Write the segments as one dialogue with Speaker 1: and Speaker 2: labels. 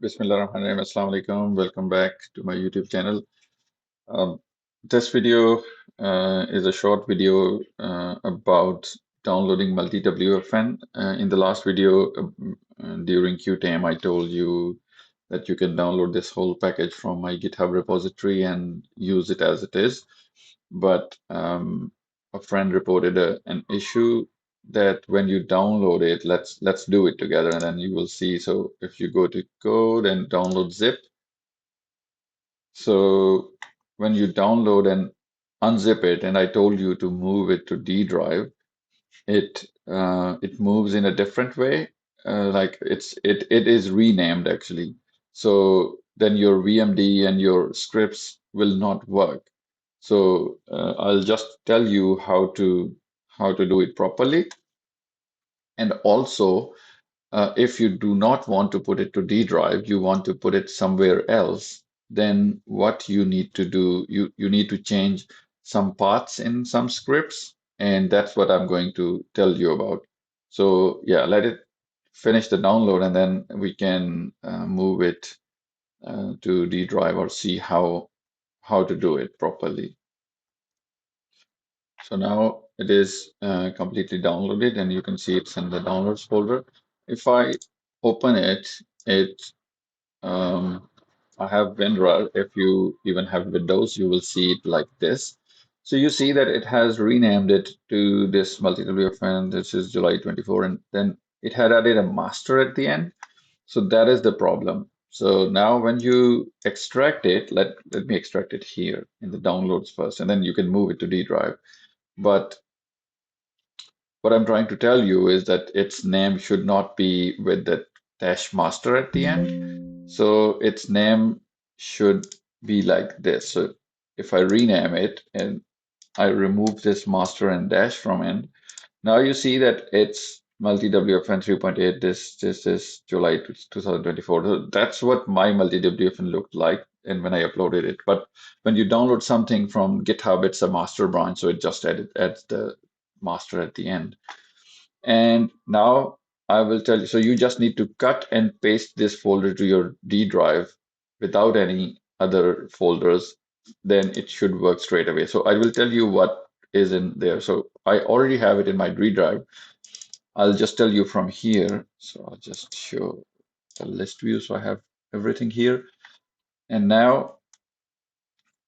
Speaker 1: Bismillahirrahmanirrahim. Assalamu alaikum. Welcome back to my YouTube channel. Um, this video is a short video about downloading multi-WFN. In the last video during QTAIM, I told you that you can download this whole package from my GitHub repository and use it as it is. But a friend reported an issue that when you download it, let's do it together, and then you will see. So if you go to code and download zip, so when you download and unzip it, and I told you to move it to D drive, it moves in a different way. Like it is renamed actually. So then your VMD and your scripts will not work. So I'll just tell you how to do it properly. And also, if you do not want to put it to D drive, you want to put it somewhere else, then what you need to do, you need to change some paths in some scripts, and that's what I'm going to tell you about. So yeah, let it finish the download, and then we can move it to D drive or see how to do it properly. So now it is completely downloaded, and you can see it's in the downloads folder. If I open it, I have WinRAR. If you even have Windows, you will see it like this. So you see that it has renamed it to this multi-WFN. This is July 24, and then it had added a master at the end. So that is the problem. So now when you extract it, let me extract it here in the downloads first, and then you can move it to D drive. But what I'm trying to tell you is that its name should not be with the dash master at the end. So its name should be like this. So if I rename it and I remove this master and dash from it, now you see that it's multi-WFN 3.8. This is July 2024. So that's what my multi-WFN looked like and when I uploaded it. But when you download something from GitHub, it's a master branch, so it just adds the master at the end. And now I will tell you, so you just need to cut and paste this folder to your D drive without any other folders, then it should work straight away. So I will tell you what is in there. So I already have it in my D drive. I'll just tell you from here. So I'll just show the list view. So I have everything here. And now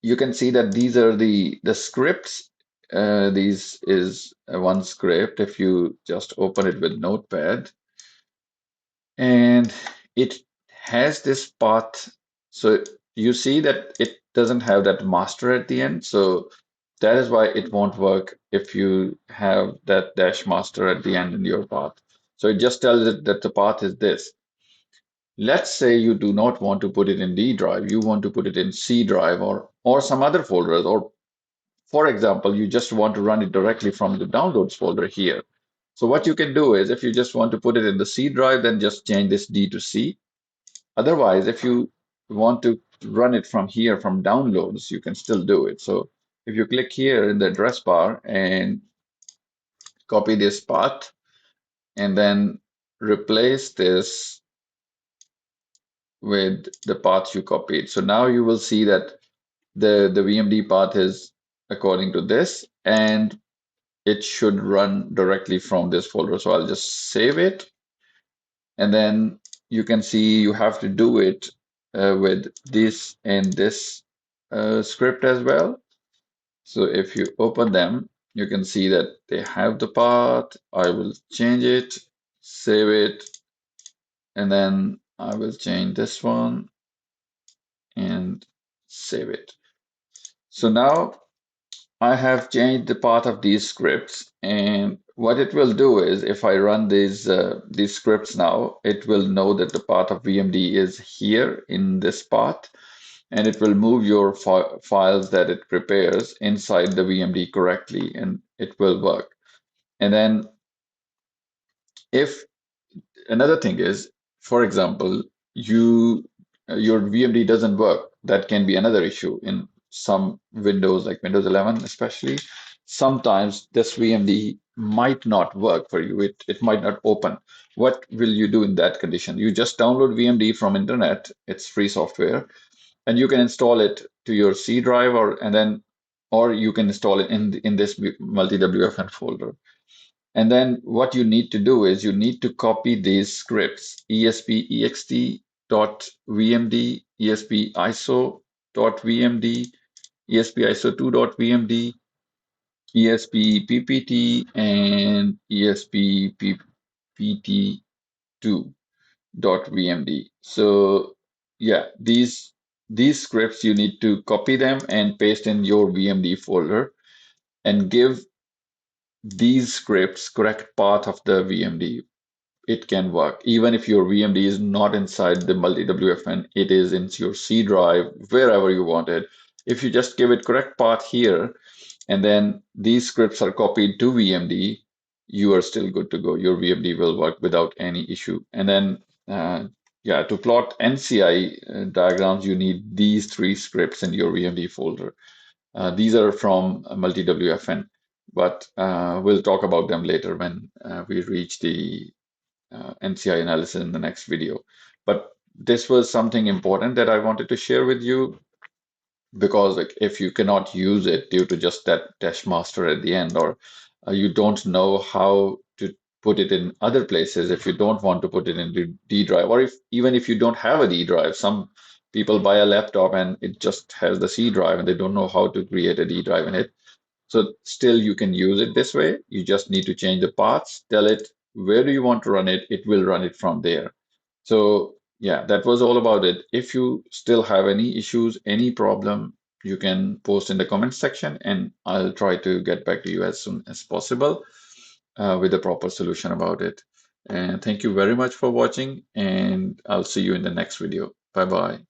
Speaker 1: you can see that these are the scripts. These is one script. If you just open it with Notepad, and it has this path. So you see that it doesn't have that master at the end. So that is why it won't work if you have that dash master at the end in your path. So it just tells it that the path is this. Let's say you do not want to put it in D drive, you want to put it in C drive or some other folders, or for example, you just want to run it directly from the downloads folder here. So what you can do is if you just want to put it in the C drive, then just change this D to C. Otherwise, if you want to run it from here from downloads, you can still do it. So if you click here in the address bar and copy this path and then replace this with the path you copied. So now you will see that the VMD path is according to this, and it should run directly from this folder. So I'll just save it. And then you can see you have to do it with this and this script as well. So if you open them, you can see that they have the path. I will change it, save it, and then I will change this one and save it. So now I have changed the path of these scripts, and what it will do is if I run these scripts now, it will know that the path of VMD is here in this path, and it will move your files that it prepares inside the VMD correctly, and it will work. And then if another thing is, for example, your VMD doesn't work, that can be another issue in some Windows, like Windows 11 especially. Sometimes this VMD might not work for you. It might not open. What will you do in that condition? You just download VMD from internet. It's free software, and you can install it to your C drive, or you can install it in this multi-WFN folder. And then what you need to do is you need to copy these scripts, esp.ext.vmd, esp.iso.vmd, esp.iso2.vmd, esp.ppt, and esp.ppt2.vmd. So yeah, these scripts, you need to copy them and paste in your VMD folder and give these scripts correct path of the VMD. It can work. Even if your VMD is not inside the multi-WFN, it is in your C drive, wherever you want it. If you just give it correct path here, and then these scripts are copied to VMD, you are still good to go. Your VMD will work without any issue. And then, yeah, to plot NCI diagrams, you need these three scripts in your VMD folder. These are from multi-WFN, but we'll talk about them later when we reach the NCI analysis in the next video. But this was something important that I wanted to share with you, because like, if you cannot use it due to just that dash master at the end, or you don't know how to put it in other places, if you don't want to put it in the D drive, or if even if you don't have a D drive, some people buy a laptop and it just has the C drive and they don't know how to create a D drive in it. So still you can use it this way. You just need to change the paths, tell it where do you want to run it, it will run it from there. So yeah, that was all about it. If you still have any issues, any problem, you can post in the comment section and I'll try to get back to you as soon as possible with a proper solution about it. And thank you very much for watching, and I'll see you in the next video. Bye bye.